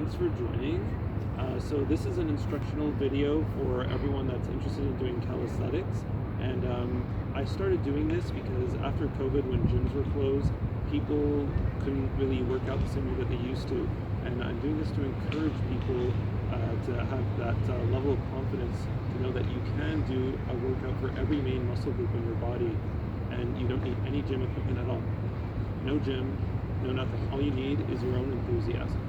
thanks for joining. So this is an instructional video for everyone that's interested in doing calisthenics. And I started doing this because after COVID, when gyms were closed, people couldn't really work out the same way that they used to. And I'm doing this to encourage people to have that level of confidence to know that you can do a workout for every main muscle group in your body, and you don't need any gym equipment at all. No gym, no nothing. All you need is your own enthusiasm.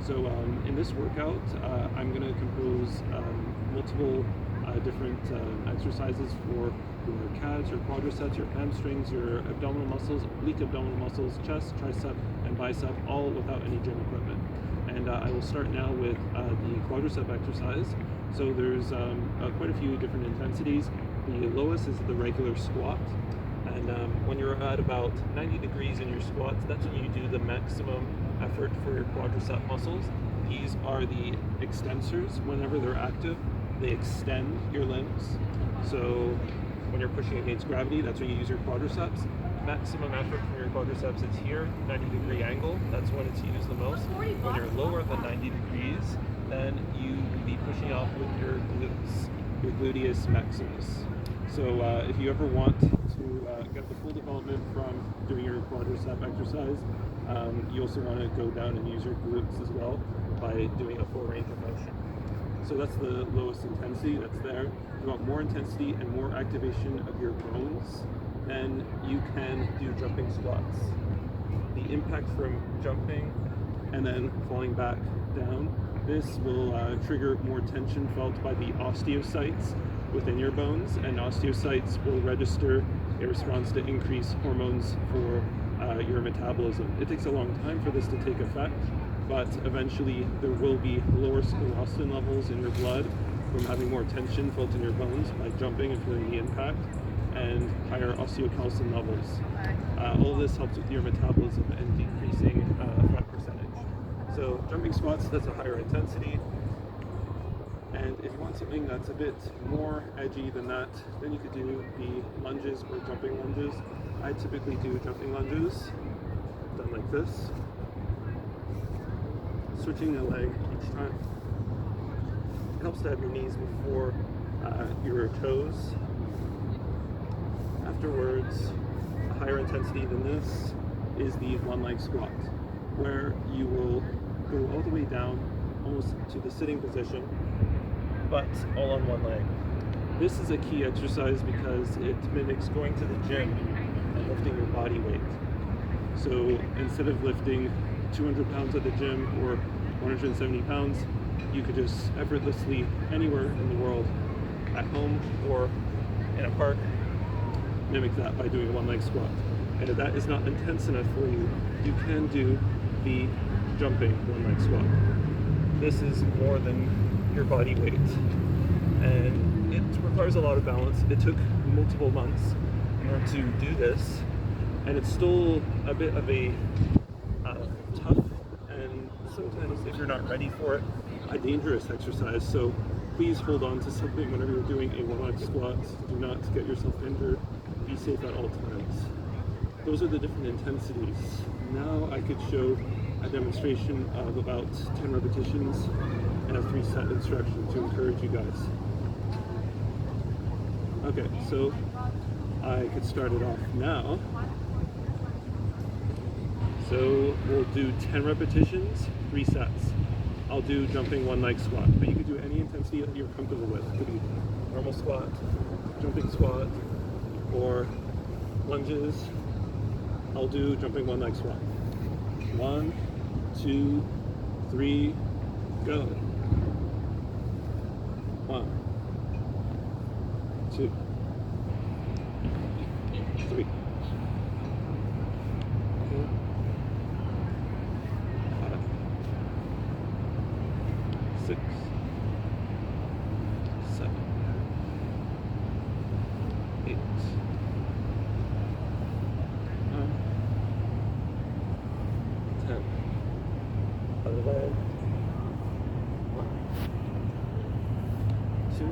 So in this workout, I'm going to compose multiple different exercises for your calves, your quadriceps, your hamstrings, your abdominal muscles, oblique abdominal muscles, chest, tricep, and bicep, all without any gym equipment. And I will start now with the quadricep exercise. So there's quite a few different intensities. The lowest is the regular squat. And when you're at about 90 degrees in your squats, that's when you do the maximum effort for your quadricep muscles. These are the extensors. Whenever they're active, they extend your limbs. So when you're pushing against gravity, that's when you use your quadriceps. Maximum effort from your quadriceps is here, 90-degree angle. That's when it's used the most. When you're lower than 90 degrees, then you will be pushing off with your glutes, your gluteus maximus. So if you ever want to get the full development from doing your quadricep exercise, you also want to go down and use your glutes as well by doing a full range of motion. So that's the lowest intensity that's there. If you want more intensity and more activation of your bones, then you can do jumping squats. The impact from jumping and then falling back down, this will trigger more tension felt by the osteocytes within your bones, and osteocytes will register a response to increase hormones for your metabolism. It takes a long time for this to take effect, but eventually there will be lower sclerostin levels in your blood from having more tension felt in your bones by jumping and feeling the impact, and higher osteocalcin levels. All of this helps with your metabolism and decreasing fat percentage. So jumping squats, that's a higher intensity. And if you want something that's a bit more edgy than that, then you could do the lunges or jumping lunges. I typically do jumping lunges, done like this, switching the leg each time. It helps to have your knees before your toes. Afterwards, a higher intensity than this is the one leg squat, where you will go all the way down almost to the sitting position, but all on one leg. This is a key exercise because it mimics going to the gym and lifting your body weight. So instead of lifting 200 pounds at the gym or 170 pounds, you could just effortlessly anywhere in the world, at home or in a park, mimic that by doing a one leg squat. And if that is not intense enough for you, you can do the jumping one leg squat. This is more than your body weight, and it requires a lot of balance. It took multiple months in order to do this, and it's still a bit of a tough, and sometimes if you're not ready for it, a dangerous exercise. So please hold on to something whenever you're doing a one leg squat. Do not get yourself injured. Be safe at all times. Those are the different intensities. Now I could show a demonstration of about 10 repetitions and a 3-set instruction to encourage you guys. Okay, so I could start it off now. So we'll do 10 repetitions, 3 sets. I'll do jumping one leg squat, but you could do any intensity that you're comfortable with. It could be normal squat, jumping squat, or lunges. I'll do jumping one leg squat. 1, 2, 3, go. 1, 2, 3, 4, 5, 6, 7, 8, 9, 10. Other leg. 1, 2,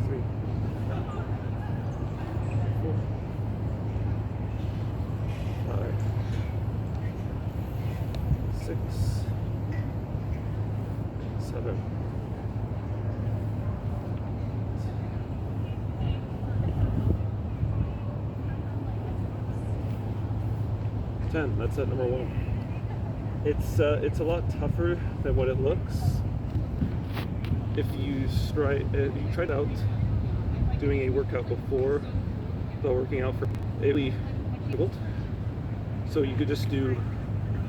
3, 4, 5, 6, 7, 10. That's set number 1. It's a lot tougher than what it looks. If you tried out doing a workout before the working out for daily, so you could just do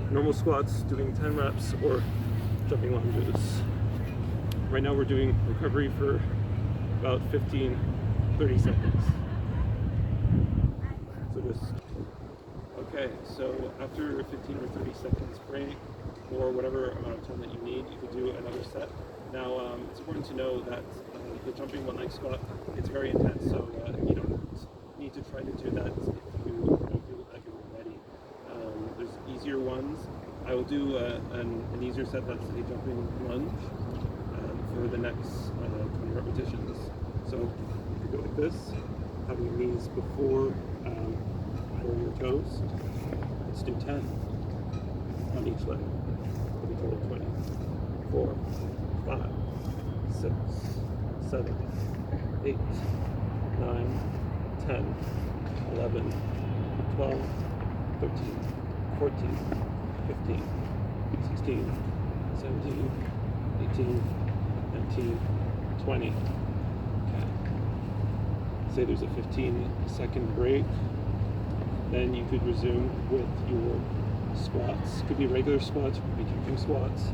normal squats, doing 10 reps, or jumping lunges. Right now we're doing recovery for about 15-30 seconds. So just okay, so after 15 or 30 seconds break, or whatever amount of time that you need, you could do another set. Now, it's important to know that the jumping one leg squat, it's very intense, so you don't need to try to do that if you don't feel like you're ready. There's easier ones. I will do an easier set, that's a jumping lunge for the next 20 repetitions. So you go like this, having your knees before your toes. Let's do 10 on each leg. For the total 20. 4, 5, 6, 7, 8, 9, 10, 11, 12, 13, 14, 15, 16, 17, 18, 19, 20. Okay. Say there's a 15-second break. Then you could resume with your squats. Could be regular squats, could be jumping squats.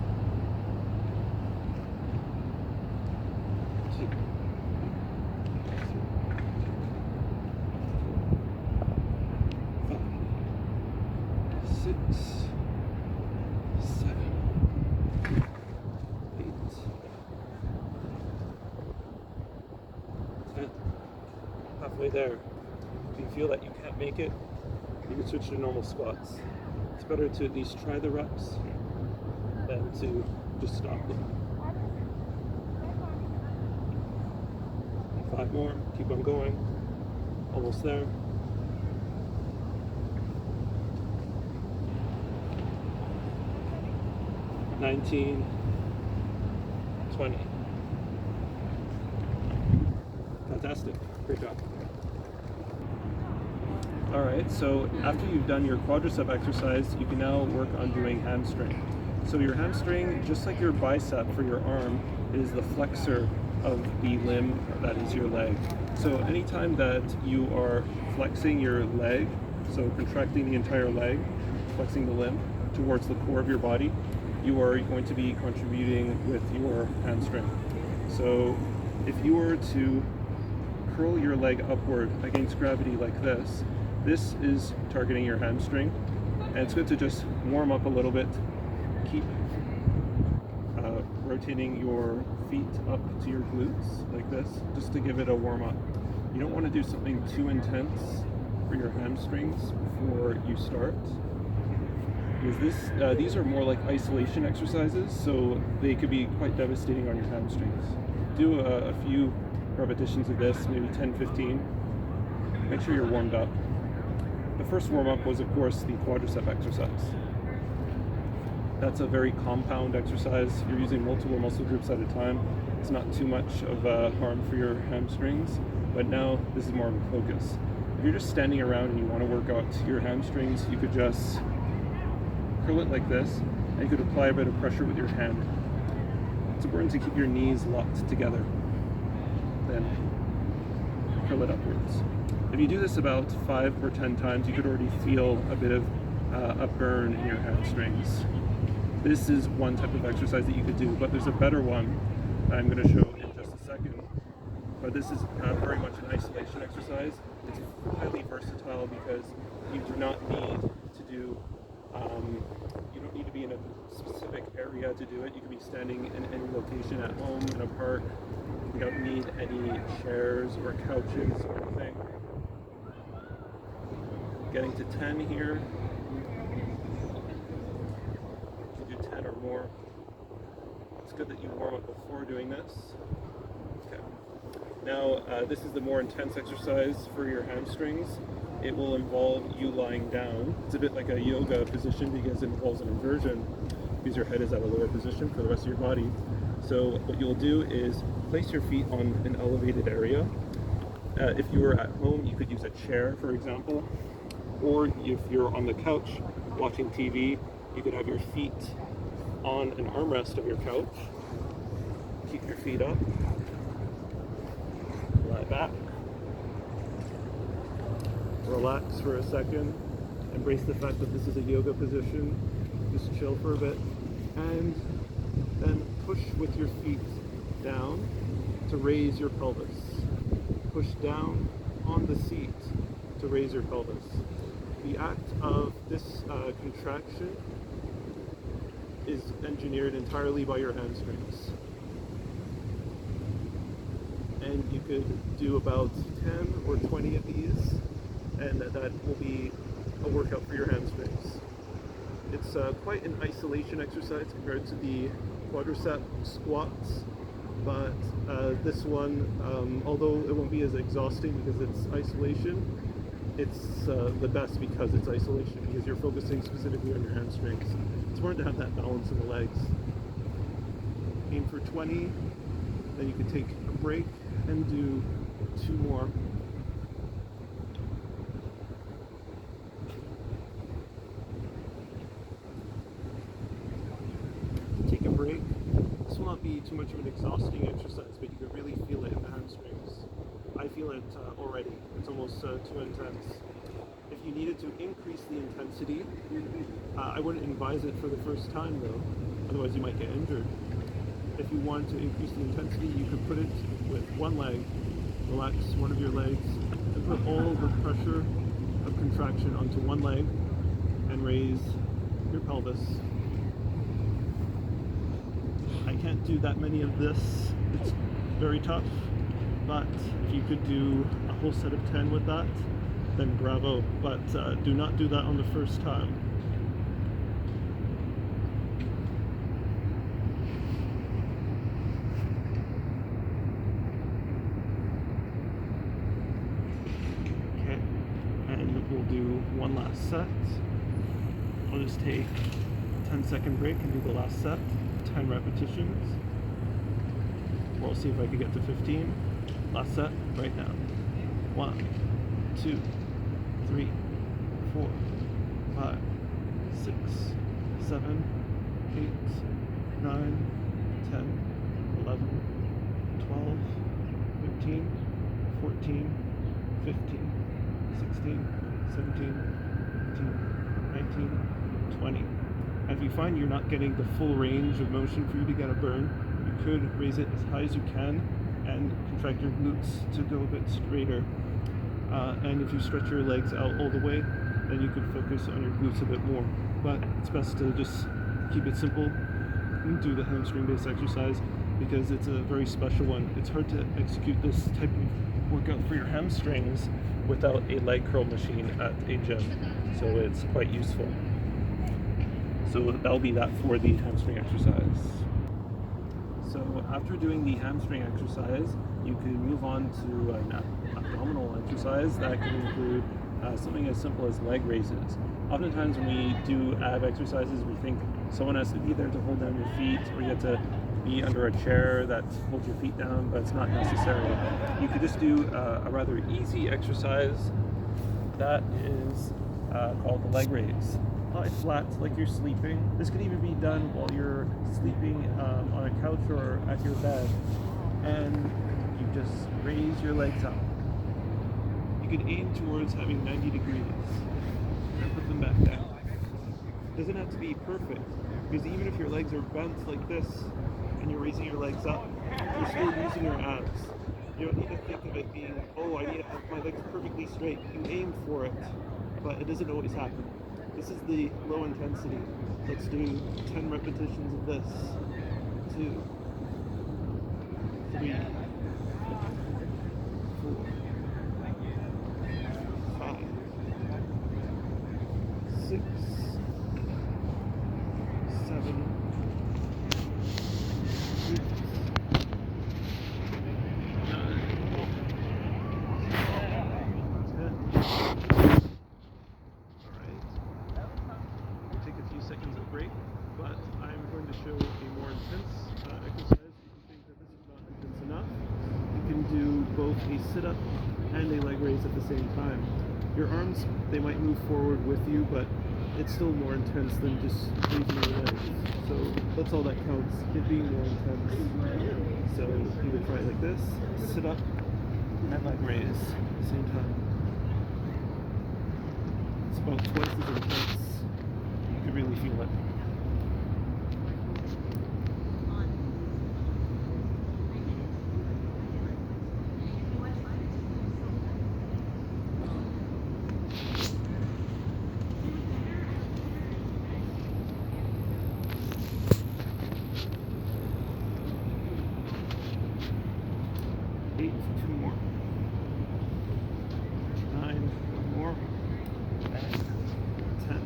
2, 3, 4, 5, 6, 7, 8, 10. Halfway there. If you feel that you can't make it, you can switch to normal squats. It's better to at least try the reps than to just stop them. 5 more, keep on going. Almost there. 19, 20. Fantastic, great job. Alright, so after you've done your quadricep exercise, you can now work on doing hamstring. So your hamstring, just like your bicep for your arm, is the flexor of the limb that is your leg. So anytime that you are flexing your leg, so contracting the entire leg, flexing the limb towards the core of your body, you are going to be contributing with your hamstring. So if you were to curl your leg upward against gravity like this, this is targeting your hamstring, and it's good to just warm up a little bit. Keep rotating your feet up to your glutes like this, just to give it a warm up. You don't want to do something too intense for your hamstrings before you start, because these are more like isolation exercises, so they could be quite devastating on your hamstrings. Do a few repetitions of this, maybe 10-15. Make sure you're warmed up. The first warm-up was, of course, the quadricep exercise. That's a very compound exercise. You're using multiple muscle groups at a time. It's not too much of a harm for your hamstrings, but now this is more of a focus. If you're just standing around and you want to work out your hamstrings, you could just curl it like this, and you could apply a bit of pressure with your hand. It's important to keep your knees locked together. Then curl it upwards. If you do this about 5 or 10 times, you could already feel a bit of a burn in your hamstrings. This is one type of exercise that you could do, but there's a better one that I'm going to show in just a second. But this is very much an isolation exercise. It's highly versatile because you do not need to do, you don't need to be in a specific area to do it. You can be standing in any location at home, in a park. You don't need any chairs or couches or anything. Getting to 10 here. You do 10 or more. It's good that you warm up before doing this. Okay. Now, this is the more intense exercise for your hamstrings. it will involve you lying down. It's a bit like a yoga position because it involves an inversion because your head is at a lower position for the rest of your body. So what you'll do is place your feet on an elevated area. If you were at home, you could use a chair, for example, or if you're on the couch watching TV, you could have your feet on an armrest of your couch. Keep your feet up, lie back, relax for a second, embrace the fact that this is a yoga position, just chill for a bit, and then push with your feet down to raise your pelvis. Push down on the seat to raise your pelvis. The act of this contraction is engineered entirely by your hamstrings. And you could do about 10 or 20 of these, and that will be a workout for your hamstrings. It's quite an isolation exercise compared to the quadricep squats, but this one, although it won't be as exhausting because it's isolation, it's the best because it's isolation, because you're focusing specifically on your hamstrings. It's important to have that balance in the legs. Aim for 20, then you can take a break and do 2 more. Take a break. This will not be too much of an exhausting exercise, but you can really feel it in the hamstrings. I feel it already. It's almost too intense. If you needed to increase the intensity, I wouldn't advise it for the first time though, otherwise you might get injured. If you want to increase the intensity, you could put it with one leg, relax one of your legs, and put all the pressure of contraction onto one leg and raise your pelvis. I can't do that many of this, it's very tough, but if you could do a whole set of 10 with that, then bravo, but do not do that on the first time. Okay, and we'll do one last set. I'll just take a 10-second break and do the last set, 10 repetitions. Or I'll see if I can get to 15. Last set right now. 1, 2, 3, 4, 5, 6, 7, 8, 9, 10, 11, 12, 13, 14, 15, 16, 17, 18, 19, 20. If you find you're not getting the full range of motion for you to get a burn, you could raise it as high as you can and contract your glutes to go a bit straighter. And if you stretch your legs out all the way, then you could focus on your glutes a bit more. But it's best to just keep it simple and do the hamstring-based exercise because it's a very special one. It's hard to execute this type of workout for your hamstrings without a leg curl machine at a gym, so it's quite useful. So that'll be that for the hamstring exercise. So after doing the hamstring exercise, you can move on to an abdominal exercise that can include something as simple as leg raises. Oftentimes when we do ab exercises, we think someone has to be there to hold down your feet, or you have to be under a chair that holds your feet down, but it's not necessary. You could just do a rather easy exercise that is called the leg raise. Lie flat like you're sleeping. This could even be done while you're sleeping on a couch or at your bed. And you just raise your legs up. You could aim towards having 90 degrees and put them back down. It doesn't have to be perfect, because even if your legs are bent like this and you're raising your legs up, you're still using your abs. You don't need to think of it being, oh, I need to have my legs perfectly straight. You aim for it, but it doesn't always happen. This is the low intensity. Let's do 10 repetitions of this. 2, 3, 4, 5, 6, 7, 8, 9, 10. show a more intense exercise. If you think that this is not intense enough, you can do both a sit-up and a leg raise at the same time. Your arms, they might move forward with you, but it's still more intense than just raising your legs. So that's all that counts, it being more intense. So you would try it like this, sit up and leg raise at the same time. It's about twice as intense. You can really feel it. Two more. 9, one more, and 10.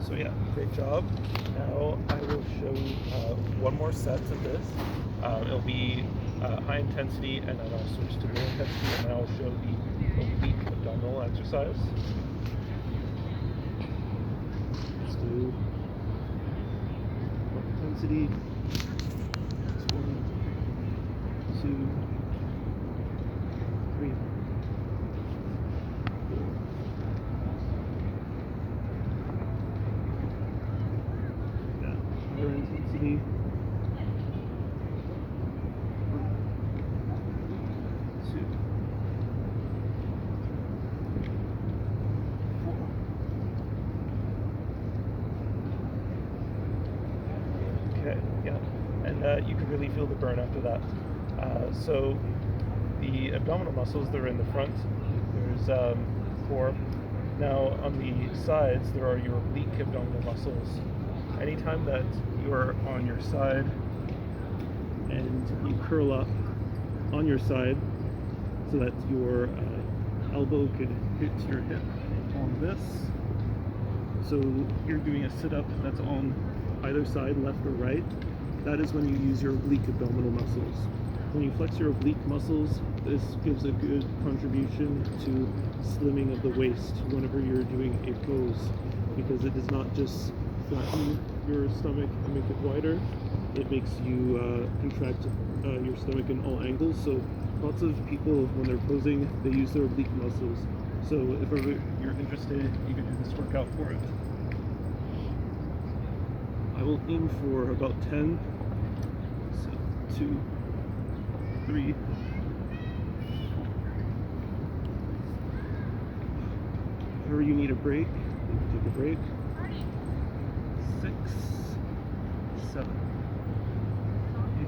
So yeah, great job. Now I will show one more set of this. It'll be high intensity, and then I'll switch to low intensity, and then I'll show the oblique abdominal exercise. Let's do low intensity. That's 1, 2, 3, 4. Yeah, higher intensity. 1, 2, 4. Okay, yeah, and you can really feel the burn after that. So the abdominal muscles, they're in the front. There's 4. Now on the sides, there are your oblique abdominal muscles. Anytime that you're on your side and you curl up on your side so that your elbow could hit your hip on this. So you're doing a sit-up that's on either side, left or right. That is when you use your oblique abdominal muscles. When you flex your oblique muscles, this gives a good contribution to slimming of the waist whenever you're doing a pose, because it does not just flatten your stomach and make it wider, it makes you contract your stomach in all angles. So lots of people, when they're posing, they use their oblique muscles. So if ever you're interested, you can do this workout for it. I will aim for about 10. So 2, 3, 4. Whenever you need a break, you can take a break. 6, 7, 8,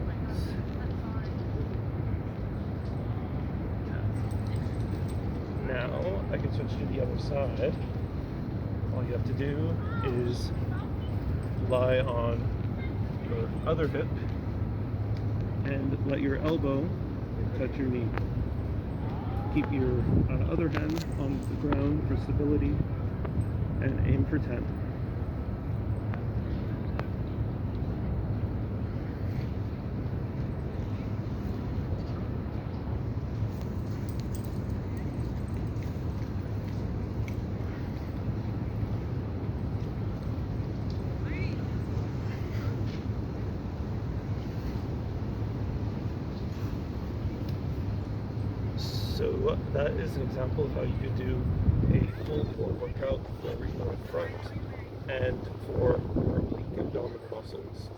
10. Now I can switch to the other side. All you have to do is lie on your other hip and let your elbow touch your knee. Keep your other hand on the ground for stability and aim for 10. So that is an example of how you could do a full core workout for your front and for your oblique abdominal muscles.